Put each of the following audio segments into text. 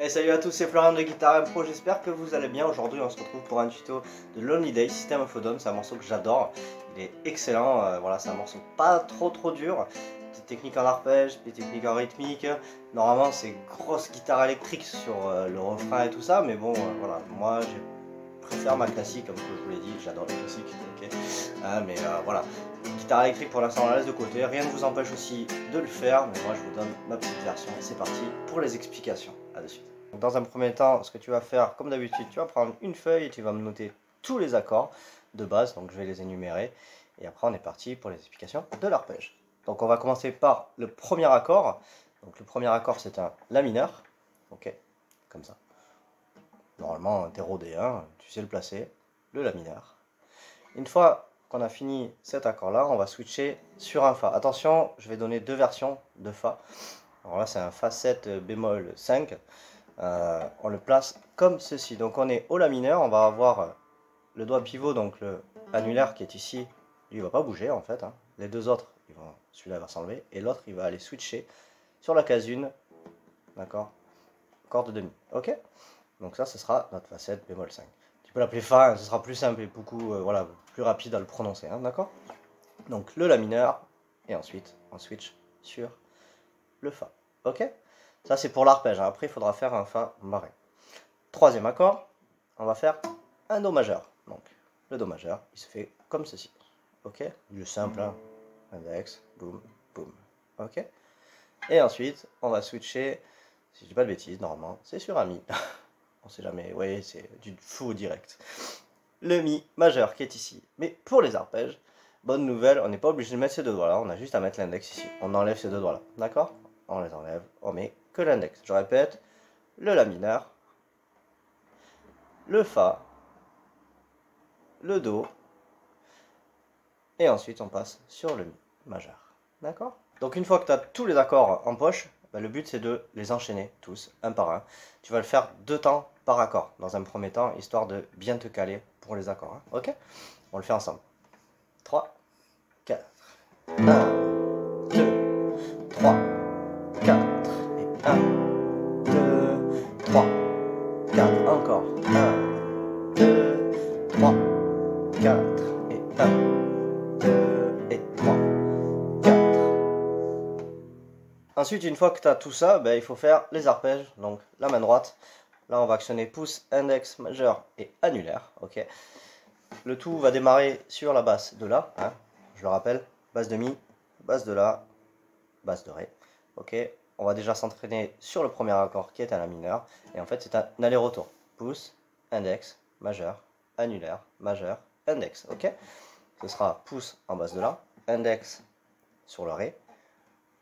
Et salut à tous, c'est Florian de Guitar Impro, j'espère que vous allez bien. Aujourd'hui on se retrouve pour un tuto de Lonely Day, System of a Down. C'est un morceau que j'adore, il est excellent, voilà, c'est un morceau pas trop dur. Petite technique en arpège, petite technique en rythmique. Normalement c'est grosse guitare électrique sur le refrain et tout ça, mais bon, voilà, moi je préfère ma classique, comme je vous l'ai dit, j'adore les classiques, ok. Mais voilà, guitare électrique pour l'instant on la laisse de côté, rien ne vous empêche aussi de le faire, mais moi je vous donne ma petite version. C'est parti pour les explications, à de suite. Dans un premier temps, ce que tu vas faire, comme d'habitude, tu vas prendre une feuille et tu vas me noter tous les accords de base, donc je vais les énumérer, et après on est parti pour les explications de l'arpège. Donc on va commencer par le premier accord. Donc le premier accord c'est un La mineur, ok, comme ça. Normalement, t'es rodé, hein, tu sais le placer, le La mineur. Une fois qu'on a fini cet accord-là, on va switcher sur un Fa. Attention, je vais donner deux versions de Fa. Alors là, c'est un Fa 7 bémol 5. On le place comme ceci. Donc on est au La mineur, on va avoir le doigt pivot, donc le annulaire qui est ici, lui il va pas bouger en fait, hein. Les deux autres, celui-là va s'enlever, et l'autre il va aller switcher sur la case 1, d'accord, corde de mi, ok. Donc ça, ce sera notre Fa 7 bémol 5. Tu peux l'appeler Fa, hein, ce sera plus simple et beaucoup voilà, plus rapide à le prononcer, hein, d'accord. Donc le La mineur, et ensuite on switch sur le Fa, ok. Ça c'est pour l'arpège, hein. Après il faudra faire un Fa barré. Troisième accord, on va faire un Do majeur. Donc le Do majeur, il se fait comme ceci, ok. Du simple, hein. Index, boum, boum, ok. Et ensuite, on va switcher, si je dis pas de bêtises, normalement, c'est sur un Mi. On sait jamais, oui, c'est du faux direct. Le Mi majeur qui est ici. Mais pour les arpèges, bonne nouvelle, on n'est pas obligé de mettre ces deux doigts là, on a juste à mettre l'index ici. On enlève ces deux doigts là, d'accord. On les enlève, on met que l'index. Je répète, le La mineur, le Fa, le Do, et ensuite on passe sur le Mi majeur. D'accord. Donc une fois que tu as tous les accords en poche, le but c'est de les enchaîner tous, un par un. Tu vas le faire 2 temps par accord, dans un premier temps, histoire de bien te caler pour les accords, hein. Ok. On le fait ensemble. 3, 4, 1, 2, 3, 4, et 1, 2, 3, 4, encore, 1, 2, 3, 4, et 1, 2, et 3, 4. Ensuite, une fois que tu as tout ça, il faut faire les arpèges, donc la main droite. Là, on va actionner pouce, index, majeur et annulaire, ok. Le tout va démarrer sur la basse de La, hein, je le rappelle, basse de Mi, basse de La, basse de Ré, ok. On va déjà s'entraîner sur le premier accord qui est un La mineur, et en fait c'est un aller-retour, pouce, index, majeur, annulaire, majeur, index, ok. Ce sera pouce en basse de La, index sur le Ré,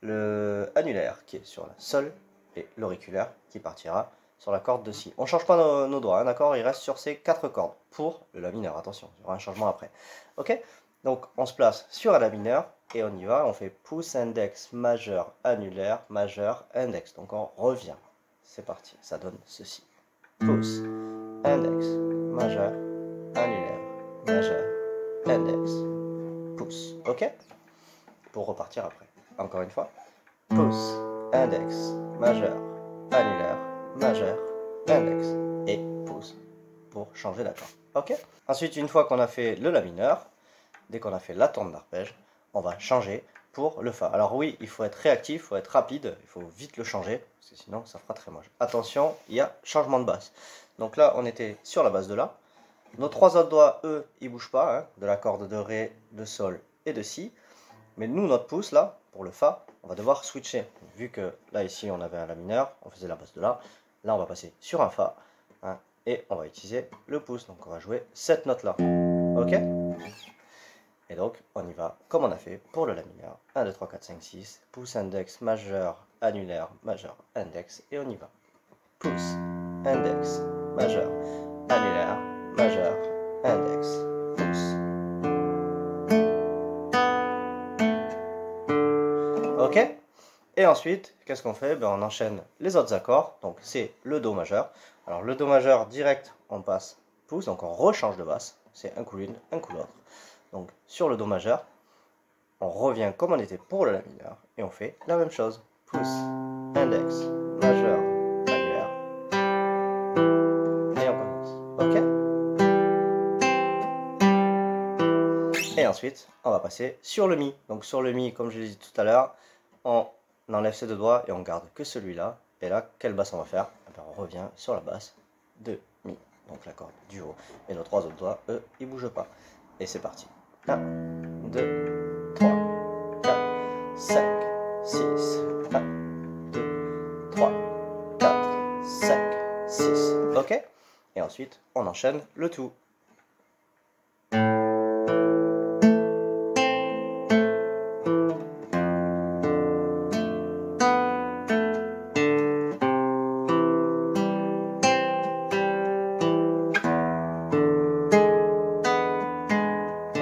le annulaire qui est sur la Sol, et l'auriculaire qui partira sur la corde de Si. On ne change pas nos doigts, hein, d'accord. Il reste sur ces 4 cordes pour le La mineur. Attention, il y aura un changement après. Ok. Donc on se place sur un La mineur et on y va. On fait pouce, index, majeur, annulaire, majeur, index. Donc on revient. C'est parti. Ça donne ceci. Pouce, index, majeur, annulaire, majeur, index, pouce. Ok. Pour repartir après. Encore une fois. Pouce, index, majeur, annulaire, majeur, index et pouce pour changer d'accord. Ok. Ensuite, une fois qu'on a fait le La mineur, dès qu'on a fait la tourne d'arpège, on va changer pour le Fa. Alors oui, il faut être réactif, il faut être rapide, il faut vite le changer, parce que sinon ça fera très moche. Attention, il y a changement de basse. Donc là, on était sur la basse de La. Nos 3 autres doigts, eux, ils bougent pas, hein, de la corde de Ré, de Sol et de Si. Mais nous, notre pouce, là, pour le Fa, on va devoir switcher. Vu que là, ici, on avait un La mineur, on faisait la basse de La. Là, on va passer sur un Fa, hein, et on va utiliser le pouce. Donc, on va jouer cette note-là. Ok. Et donc, on y va comme on a fait pour le La mineur. 1, 2, 3, 4, 5, 6. Pouce, index, majeur, annulaire, majeur, index. Et on y va. Pouce, index, majeur, annulaire, majeur, index, pouce. Ok. Et ensuite, qu'est-ce qu'on fait? On enchaîne les autres accords. Donc c'est le Do majeur. Alors le Do majeur direct, on passe pouce, donc on rechange de basse. C'est un coup l'une, un coup l'autre. Donc sur le Do majeur, on revient comme on était pour le La mineur et on fait la même chose. Pouce, index, majeur, annulaire, ok? Et ensuite, on va passer sur le Mi. Donc sur le Mi, comme je l'ai dit tout à l'heure, on enlève ces deux doigts et on garde que celui-là. Et là, quelle basse on va faire? Eh bien, on revient sur la basse de Mi. Donc la corde du haut. Et nos trois autres doigts, eux, ils bougent pas. Et c'est parti. 1, 2, 3, 4, 5, 6. 1, 2, 3, 4, 5, 6. Ok? Et ensuite, on enchaîne le tout.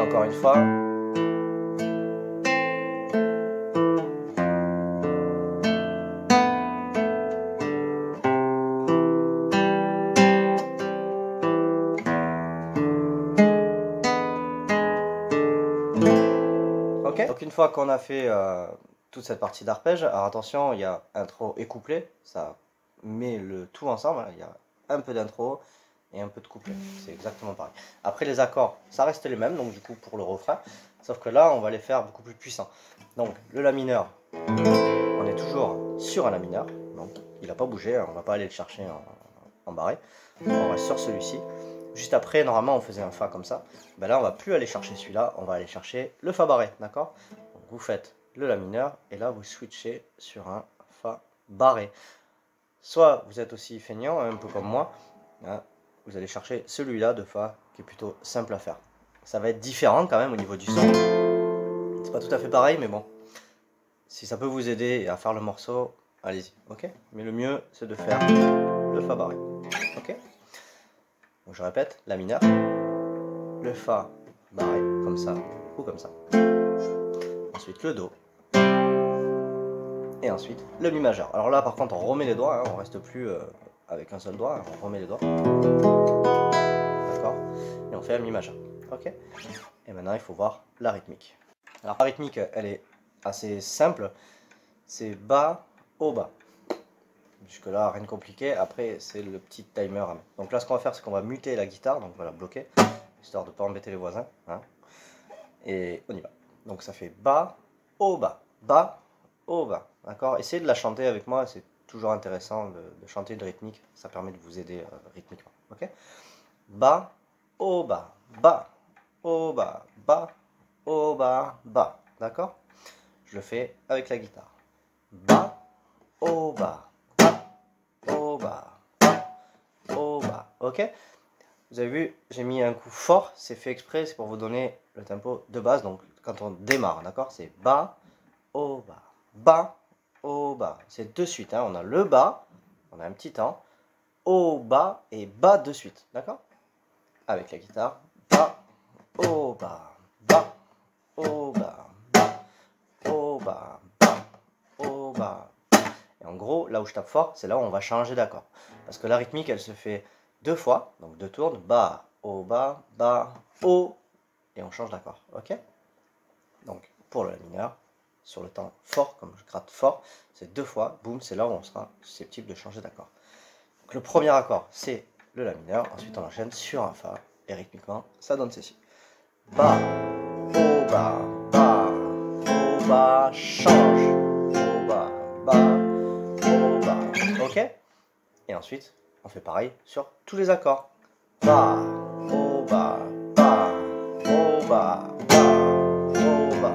Encore une fois. Ok. Donc une fois qu'on a fait toute cette partie d'arpège, alors attention, il y a intro et couplet, ça met le tout ensemble, hein. Il y a un peu d'intro et un peu de couplet, c'est exactement pareil. Après les accords, ça reste les mêmes, donc du coup pour le refrain, sauf que là on va les faire beaucoup plus puissants. Donc le La mineur, on est toujours sur un La mineur, donc il n'a pas bougé, on va pas aller le chercher en barré, on reste sur celui-ci. Juste après, normalement on faisait un Fa comme ça, ben là on va plus aller chercher celui-là, on va aller chercher le Fa barré, d'accord? Donc vous faites le La mineur et là vous switchez sur un Fa barré. Soit vous êtes aussi feignant, un peu comme moi, hein, vous allez chercher celui-là de Fa qui est plutôt simple à faire. Ça va être différent quand même au niveau du son. C'est pas tout à fait pareil, mais bon. Si ça peut vous aider à faire le morceau, allez-y, ok? Mais le mieux, c'est de faire le Fa barré, ok? Donc je répète, La mineur, le Fa barré, comme ça, ou comme ça. Ensuite le Do. Et ensuite le Mi majeur. Alors là par contre on remet les doigts, hein, on reste plus avec un seul doigt, hein, on remet les doigts. D'accord? Et on fait un Mi majeur. Ok? Et maintenant il faut voir la rythmique. Alors la rythmique elle est assez simple. C'est bas, haut, bas. Jusque là rien de compliqué. Après c'est le petit timer. Donc là ce qu'on va faire c'est qu'on va muter la guitare. Donc voilà, bloquer. Histoire de ne pas embêter les voisins. Hein. Et on y va. Donc ça fait bas, haut, bas. Bas, haut, bas. D'accord? Essayez de la chanter avec moi, c'est toujours intéressant de chanter une rythmique, ça permet de vous aider rythmiquement. Ok? Bas, haut, bas, bas, haut, bas, bas, haut, bas, bas. D'accord? Je le fais avec la guitare. Bas, haut, bas, bas, haut, bas, bas, haut, bas. Ok? Vous avez vu, j'ai mis un coup fort, c'est fait exprès, c'est pour vous donner le tempo de base. Donc quand on démarre, d'accord? C'est bas, haut, bas, bas, haut, bas. C'est de suite, hein. On a le bas, on a un petit temps, haut, bas et bas de suite, d'accord? Avec la guitare, bas, haut, bas, bas, haut, bas, bas, haut, bas, bas, haut, bas. Et en gros, là où je tape fort, c'est là où on va changer d'accord. Parce que la rythmique, elle se fait deux fois, donc deux tours, bas, haut, bas, haut, et on change d'accord, ok? Donc pour le La mineur, sur le temps fort, comme je gratte fort, c'est deux fois, boum, c'est là où on sera susceptible de changer d'accord. Donc le premier accord, c'est le La mineur, ensuite on enchaîne sur un Fa, et rythmiquement, ça donne ceci. Bas, haut, bas, change, haut, bas, haut, bas, ok? Et ensuite, on fait pareil sur tous les accords. Bas, haut, bas, haut, bas, haut, bas,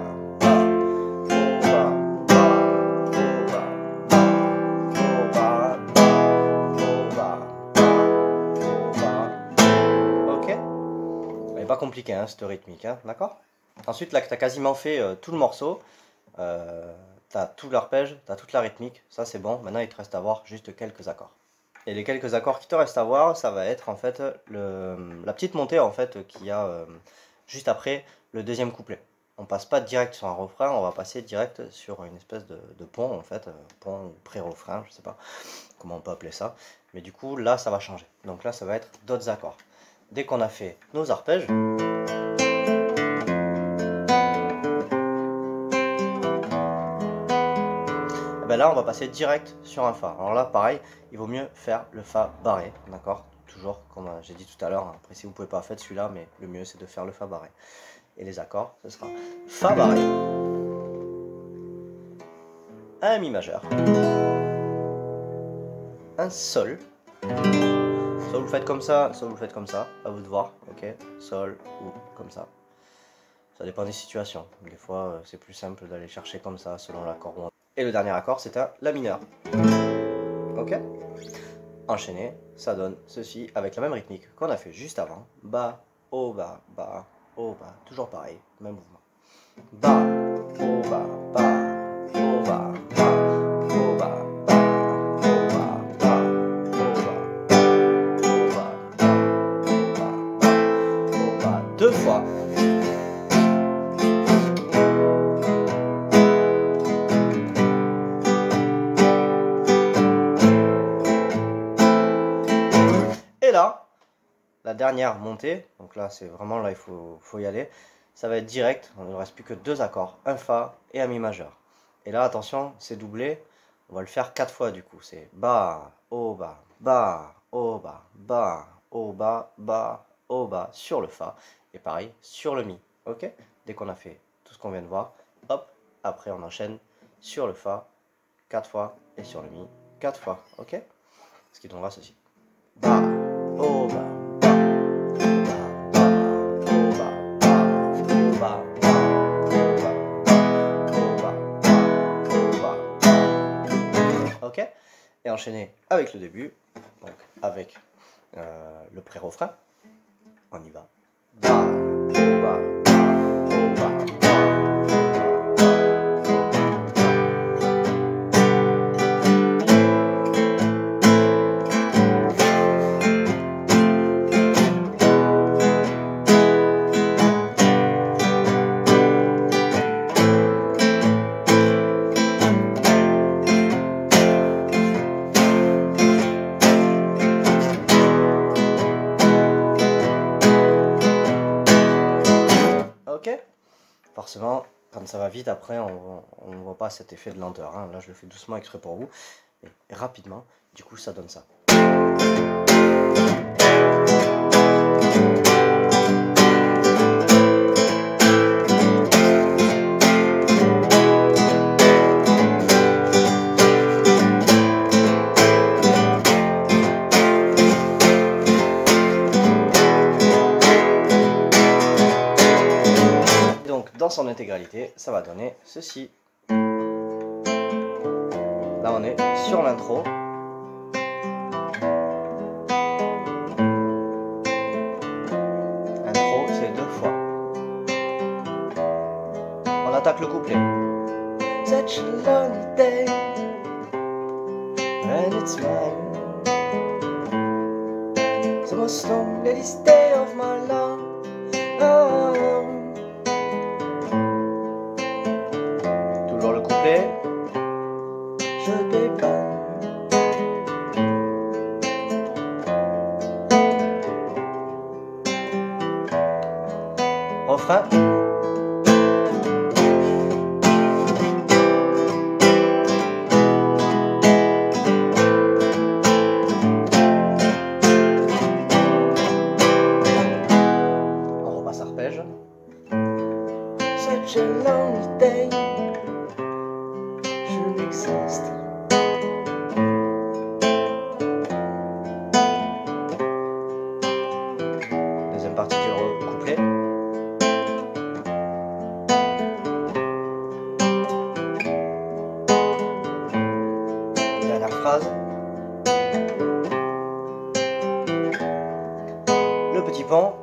pas compliqué hein, cette rythmique, hein, d'accord? Ensuite là que tu as quasiment fait tout le morceau, tu as tout l'arpège, tu as toute la rythmique, ça c'est bon, maintenant il te reste à voir juste quelques accords. Et les quelques accords qui te restent à voir, ça va être en fait la petite montée en fait qu'il y a juste après le deuxième couplet. On passe pas direct sur un refrain, on va passer direct sur une espèce de pont en fait, pont ou pré-refrain, je sais pas comment on peut appeler ça. Mais du coup là ça va changer, donc là ça va être d'autres accords. Dès qu'on a fait nos arpèges, ben là on va passer direct sur un Fa. Alors là pareil, il vaut mieux faire le Fa barré, d'accord? toujours comme j'ai dit tout à l'heure. Après, si vous pouvez pas, faites celui-là, mais le mieux c'est de faire le Fa barré. Et les accords, ce sera Fa barré, un Mi majeur, un Sol. Soit vous le faites comme ça, soit vous le faites comme ça, à vous de voir, ok, Sol ou comme ça. Ça dépend des situations. Des fois, c'est plus simple d'aller chercher comme ça, selon l'accord. Et le dernier accord, c'est un La mineur. Ok. Enchaîné, ça donne ceci avec la même rythmique qu'on a fait juste avant. Bas, haut, bas, bas, haut, bas. Toujours pareil, même mouvement. Bas, haut, bas, bas, haut, bas, bas, haut, bas, bas, haut, bas, bas, haut, bas, haut, bas, haut, bas, deux fois. Et là, la dernière montée, donc là c'est vraiment là il faut y aller, ça va être direct, il ne reste plus que deux accords, un Fa et un Mi majeur. Et là attention, c'est doublé, on va le faire 4 fois du coup, c'est bas, haut, bas, bas, haut, bas, bas, haut, bas, bas, haut, bas, sur le Fa, et pareil sur le Mi, ok. Dès qu'on a fait tout ce qu'on vient de voir, hop, après on enchaîne sur le Fa 4 fois, et sur le Mi 4 fois, ok. Ce qui donnera ceci. Bas, haut, bas, bas, haut, bas, bas, haut, bas, bas, haut, bas, bas, ok. Et enchaîner avec le début, donc avec le pré-refrain. On y va. Bas, haut, bas, haut, bas, ok. Forcément, quand ça va vite, après, on ne voit pas cet effet de lenteur. Hein. Là, je le fais doucement exprès pour vous. Et rapidement, du coup, ça donne ça. Dans son intégralité, ça va donner ceci. Là, on est sur l'intro. Intro, c'est 2 fois. On attaque le couplet. Such a lonely day, and it's mine. The most loneliest day of my life. Oh. Le couplet, je dépanne. Refrain. On repasse arpège. Such a lonely day. Deuxième partie du couplet. Dernière phrase. Le petit pont.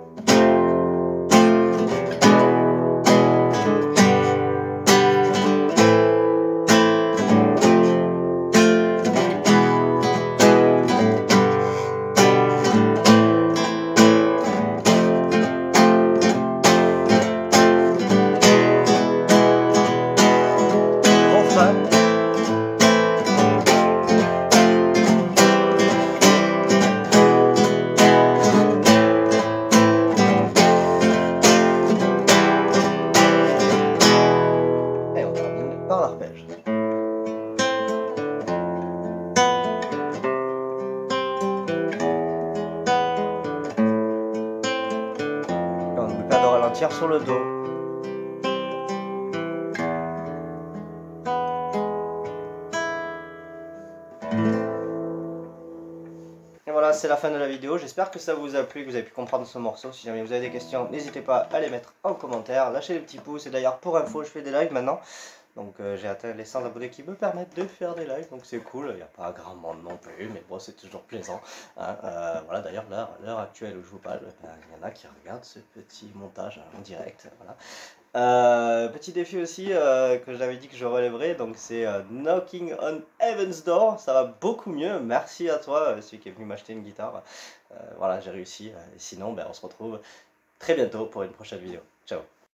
entière sur le Do. Et voilà, c'est la fin de la vidéo. J'espère que ça vous a plu, que vous avez pu comprendre ce morceau. Si jamais vous avez des questions, n'hésitez pas à les mettre en commentaire. Lâchez les petits pouces. Et d'ailleurs, pour info, je fais des lives maintenant. Donc j'ai atteint les 100 abonnés qui me permettent de faire des lives, donc c'est cool, il n'y a pas grand monde non plus, mais bon c'est toujours plaisant. Hein. Voilà, d'ailleurs l'heure actuelle où je vous parle, il y en a qui regardent ce petit montage en direct. Voilà. Petit défi aussi que j'avais dit que je relèverais, donc c'est Knocking on Heaven's Door, ça va beaucoup mieux, merci à toi celui qui est venu m'acheter une guitare. Voilà, j'ai réussi, et sinon ben, on se retrouve très bientôt pour une prochaine vidéo. Ciao.